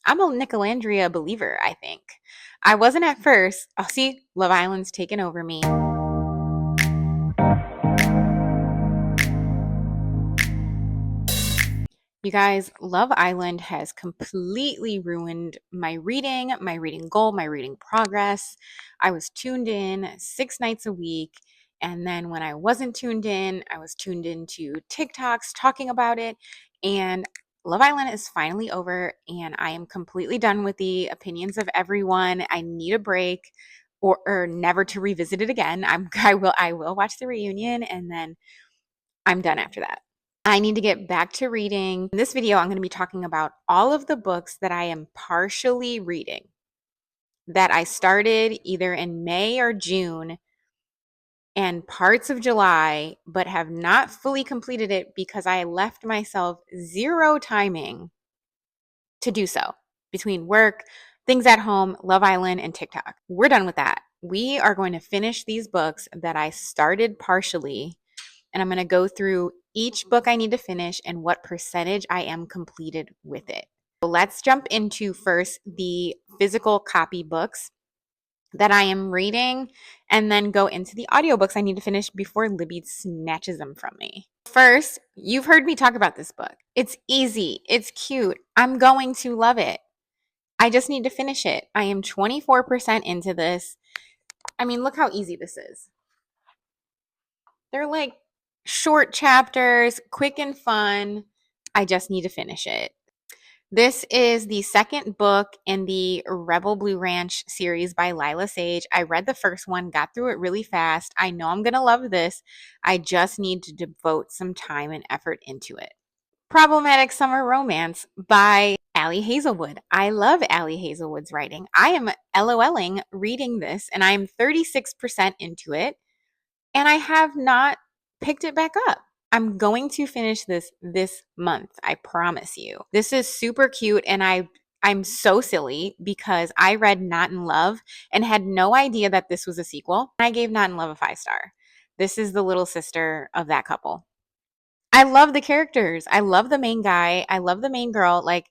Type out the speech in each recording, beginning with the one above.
I'm a Nicolandria believer, I think. I wasn't at first. Oh, see, Love Island's taken over me. You guys, Love Island has completely ruined my reading goal, my reading progress. I was tuned in 6 nights a week. And then when I wasn't tuned in, I was tuned into TikToks talking about it. And Love Island is finally over, and I am completely done with the opinions of everyone. I need a break or never to revisit it again. I will watch the reunion, and then I'm done after that. I need to get back to reading. In this video, I'm going to be talking about all of the books that I am partially reading that I started either in May or June and parts of July, but have not fully completed it because I left myself zero timing to do so between work, things at home, Love Island, and TikTok. We're done with that. We are going to finish these books that I started partially, and I'm going to go through each book I need to finish and what percentage I am completed with it. So let's jump into first the physical copy books that I am reading, and then go into the audiobooks I need to finish before Libby snatches them from me. First, you've heard me talk about this book. It's easy. It's cute. I'm going to love it. I just need to finish it. I am 24% into this. I mean, look how easy this is. They're like short chapters, quick and fun. I just need to finish it. This is the second book in the Rebel Blue Ranch series by Lyla Sage. I read the first one, got through it really fast. I know I'm going to love this. I just need to devote some time and effort into it. Problematic Summer Romance by Ali Hazelwood. I love Ali Hazelwood's writing. I am LOLing reading this, and I'm 36% into it, and I have not picked it back up. I'm going to finish this month. I promise you. This is super cute, and I'm so silly because I read Not in Love and had no idea that this was a sequel. I gave Not in Love a 5-star. This is the little sister of that couple. I love the characters. I love the main guy. I love the main girl. Like,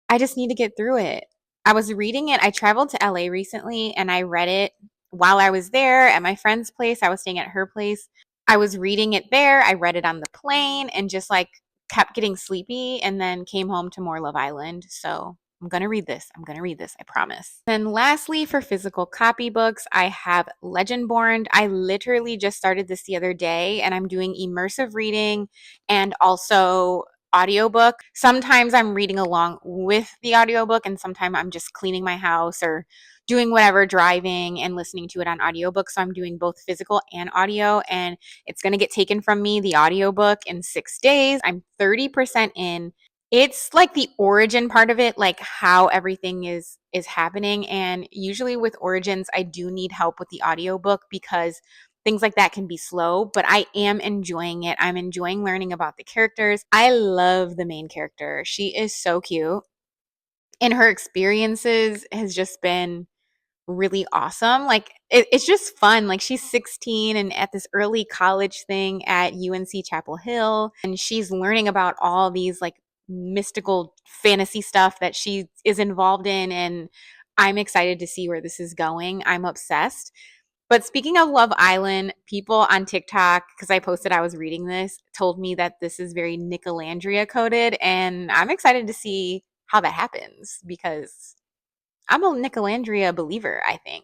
I just need to get through it. I was reading it. I traveled to LA recently, and I read it while I was there at my friend's place. I was staying at her place. I was reading it there. I read it on the plane and just like kept getting sleepy, and then came home to more Love Island. So I'm going to read this. I'm going to read this. I promise. Then lastly, for physical copy books, I have Legendborn. I literally just started this the other day, and I'm doing immersive reading and also audiobook. Sometimes I'm reading along with the audiobook, and sometimes I'm just cleaning my house or doing whatever, driving and listening to it on audiobook. So I'm doing both physical and audio, and it's going to get taken from me, the audiobook, in 6 days. I'm 30% in. It's like the origin part of it, like how everything is happening, and usually with origins I do need help with the audiobook because things like that can be slow, but I am enjoying it. I'm enjoying learning about the characters. I love the main character. She is so cute, and her experiences has just been really awesome. Like it's just fun. Like she's 16 and at this early college thing at UNC Chapel Hill, and she's learning about all these like mystical fantasy stuff that she is involved in, and I'm excited to see where this is going. I'm obsessed. But speaking of Love Island, people on TikTok, because I posted I was reading this, told me that this is very Nicolandria coded, and I'm excited to see how that happens because I'm a Nicolandria believer, I think.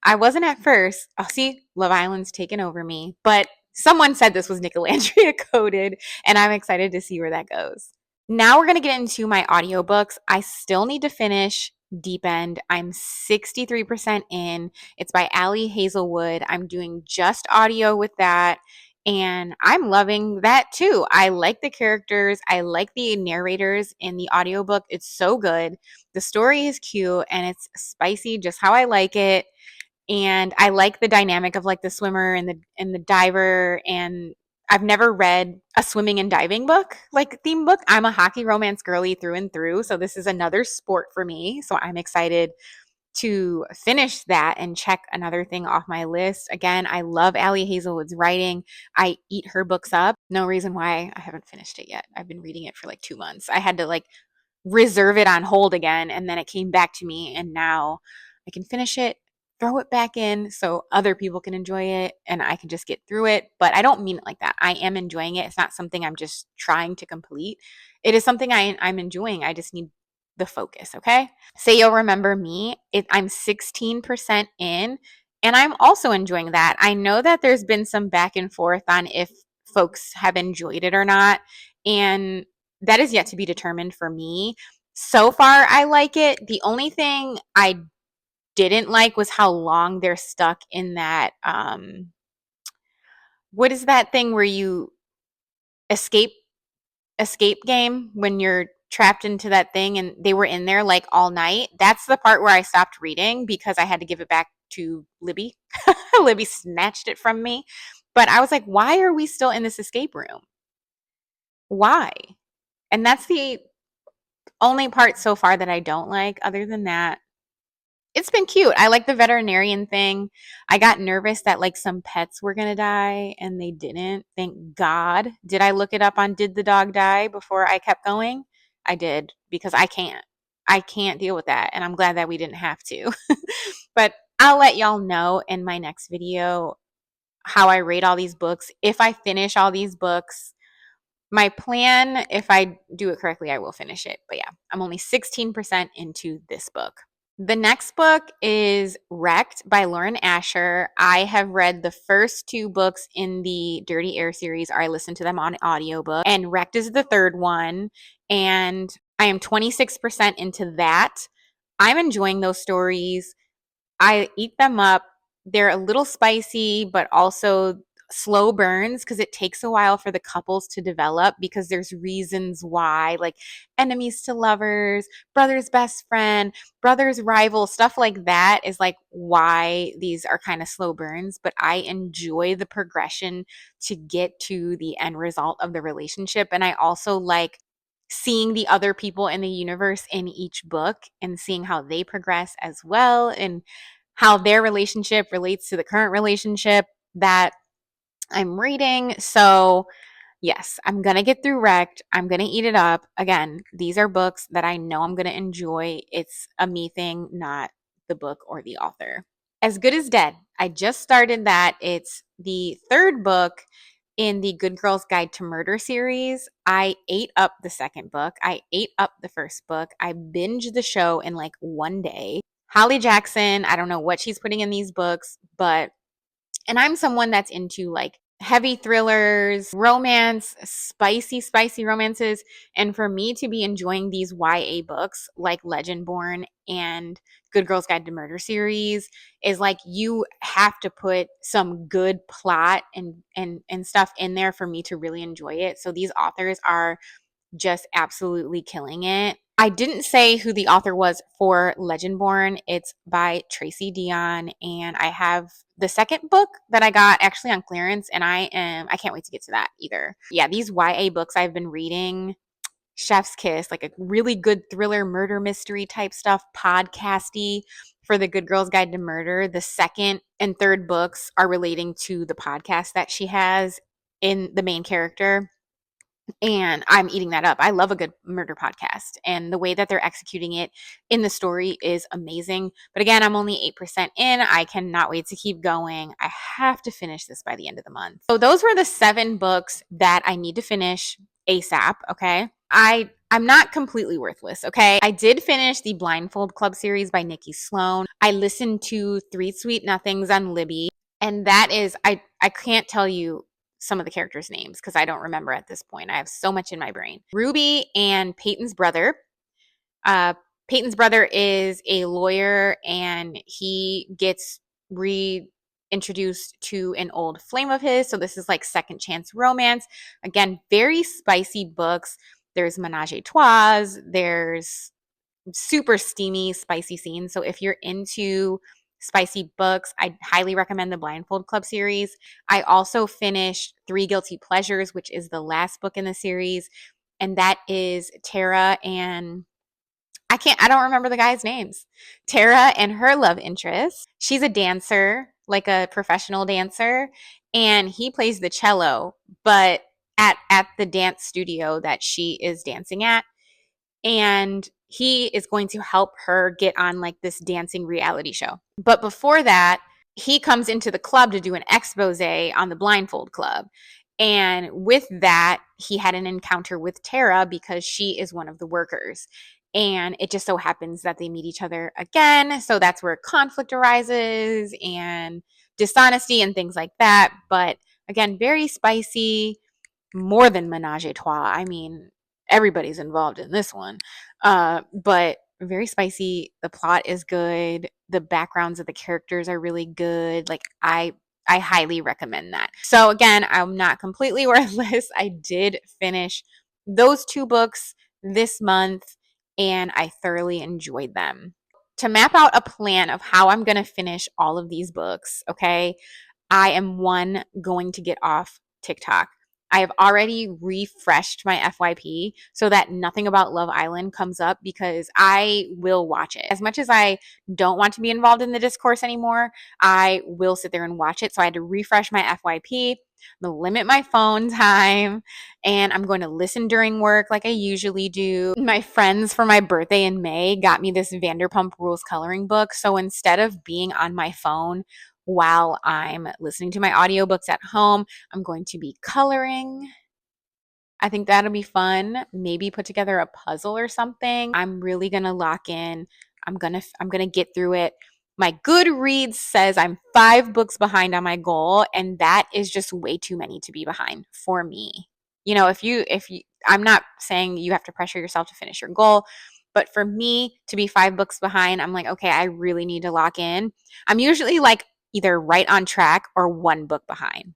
I wasn't at first. Oh, see, Love Island's taken over me, but someone said this was Nicolandria coded, and I'm excited to see where that goes. Now we're going to get into my audiobooks. I still need to finish Deep End. I'm 63% in. It's by Ali Hazelwood. I'm doing just audio with that, and I'm loving that too. I like the characters. I like the narrators in the audiobook. It's so good. The story is cute and it's spicy just how I like it. And I like the dynamic of like the swimmer and the diver, and I've never read a swimming and diving book, like theme book. I'm a hockey romance girly through and through, so this is another sport for me. So I'm excited to finish that and check another thing off my list. Again, I love Ali Hazelwood's writing. I eat her books up. No reason why I haven't finished it yet. I've been reading it for like 2 months. I had to like reserve it on hold again, and then it came back to me, and now I can finish it, throw it back in so other people can enjoy it and I can just get through it. But I don't mean it like that. I am enjoying it. It's not something I'm just trying to complete. It is something I'm enjoying. I just need the focus, okay? Say you'll remember me. I'm 16% in, and I'm also enjoying that. I know that there's been some back and forth on if folks have enjoyed it or not, and that is yet to be determined for me. So far, I like it. The only thing I didn't like was how long they're stuck in that what is that thing where you escape game when you're trapped into that thing, and they were in there like all night. That's the part where I stopped reading because I had to give it back to Libby. Libby snatched it from me. But I was like, why are we still in this escape room? Why? And that's the only part so far that I don't like. Other than that, it's been cute. I like the veterinarian thing. I got nervous that like some pets were going to die and they didn't. Thank God. Did I look it up on did the dog die before I kept going? I did, because I can't. I can't deal with that, and I'm glad that we didn't have to. But I'll let y'all know in my next video how I rate all these books. If I finish all these books, my plan, if I do it correctly, I will finish it. But yeah, I'm only 16% into this book. The next book is Wrecked by Lauren Asher. I have read the first two books in the Dirty Air series, or I listened to them on audiobook, and Wrecked is the third one, and I am 26% into that. I'm enjoying those stories. I eat them up. They're a little spicy, but also slow burns because it takes a while for the couples to develop, because there's reasons why, like enemies to lovers, brother's best friend, brother's rival, stuff like that is like why these are kind of slow burns. But I enjoy the progression to get to the end result of the relationship. And I also like seeing the other people in the universe in each book and seeing how they progress as well, and how their relationship relates to the current relationship that I'm reading. So, yes, I'm going to get through Wrecked. I'm going to eat it up. Again, these are books that I know I'm going to enjoy. It's a me thing, not the book or the author. As Good as Dead. I just started that. It's the third book in the Good Girl's Guide to Murder series. I ate up the second book. I ate up the first book. I binged the show in like one day. Holly Jackson, I don't know what she's putting in these books, but, and I'm someone that's into like heavy thrillers, romance, spicy romances. And for me to be enjoying these YA books like Legendborn and Good Girl's Guide to Murder series is like, you have to put some good plot and stuff in there for me to really enjoy it. So these authors are just absolutely killing it. I didn't say who the author was for Legendborn. It's by Tracy Deonn, and I have the second book that I got actually on clearance, and I can't wait to get to that either. Yeah, these YA books I've been reading, Chef's Kiss, like a really good thriller murder mystery type stuff, podcasty for the Good Girl's Guide to Murder. The second and third books are relating to the podcast that she has in the main character. And I'm eating that up. I love a good murder podcast, and the way that they're executing it in the story is amazing. But again, I'm only 8% in. I cannot wait to keep going. I have to finish this by the end of the month. So those were the 7 books that I need to finish ASAP, okay? I'm not completely worthless, okay? I did finish the Blindfold Club series by Nikki Sloan. I listened to 3 Sweet Nothings on Libby, and that is, I can't tell you some of the characters' names because I don't remember at this point. I have so much in my brain. Ruby and Peyton's brother. Peyton's brother is a lawyer, and he gets reintroduced to an old flame of his. So this is like second chance romance. Again, very spicy books. There's menage a trois. There's super steamy, spicy scenes. So if you're into spicy books, I highly recommend the Blindfold Club series. I also finished Three Guilty Pleasures, which is the last book in the series. And that is Tara and I don't remember the guys' names. Tara and her love interest. She's a dancer, like a professional dancer, and he plays the cello, but at the dance studio that she is dancing at, and he is going to help her get on like this dancing reality show. But before that, he comes into the club to do an expose on the Blindfold Club. And with that, he had an encounter with Tara because she is one of the workers. And it just so happens that they meet each other again. So that's where conflict arises and dishonesty and things like that. But again, very spicy, more than menage a trois. I mean, everybody's involved in this one. But very spicy. The plot is good. The backgrounds of the characters are really good. Like I highly recommend that. So again, I'm not completely worthless. I did finish those 2 books this month and I thoroughly enjoyed them. To map out a plan of how I'm going to finish all of these books, okay? I am going to get off TikTok. I have already refreshed my FYP so that nothing about Love Island comes up because I will watch it. As much as I don't want to be involved in the discourse anymore, I will sit there and watch it. So I had to refresh my FYP. I'm going to limit my phone time and I'm going to listen during work like I usually do. My friends for my birthday in May got me this Vanderpump Rules coloring book. So instead of being on my phone while I'm listening to my audiobooks at home, I'm going to be coloring. I think that'll be fun. Maybe put together a puzzle or something. I'm really going to lock in. I'm going to get through it. My Goodreads says I'm 5 books behind on my goal, and that is just way too many to be behind for me. You know, if you I'm not saying you have to pressure yourself to finish your goal, but for me to be 5 books behind, I'm like, okay, I really need to lock in. I'm usually like either right on track or 1 book behind.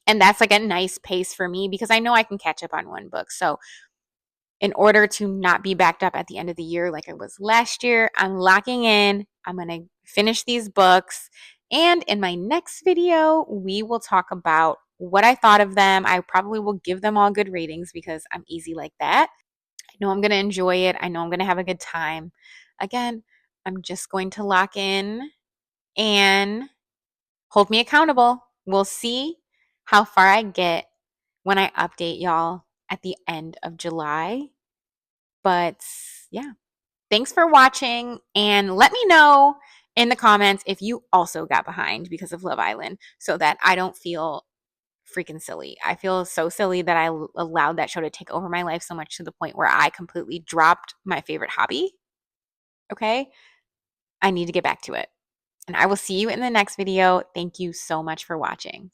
And that's like a nice pace for me because I know I can catch up on 1 book. So in order to not be backed up at the end of the year like I was last year, I'm locking in. I'm going to finish these books. And in my next video, we will talk about what I thought of them. I probably will give them all good ratings because I'm easy like that. I know I'm going to enjoy it. I know I'm going to have a good time. Again, I'm just going to lock in and hold me accountable. We'll see how far I get when I update y'all at the end of July. But yeah, thanks for watching and let me know in the comments if you also got behind because of Love Island so that I don't feel freaking silly. I feel so silly that I allowed that show to take over my life so much to the point where I completely dropped my favorite hobby. Okay? I need to get back to it. And I will see you in the next video. Thank you so much for watching.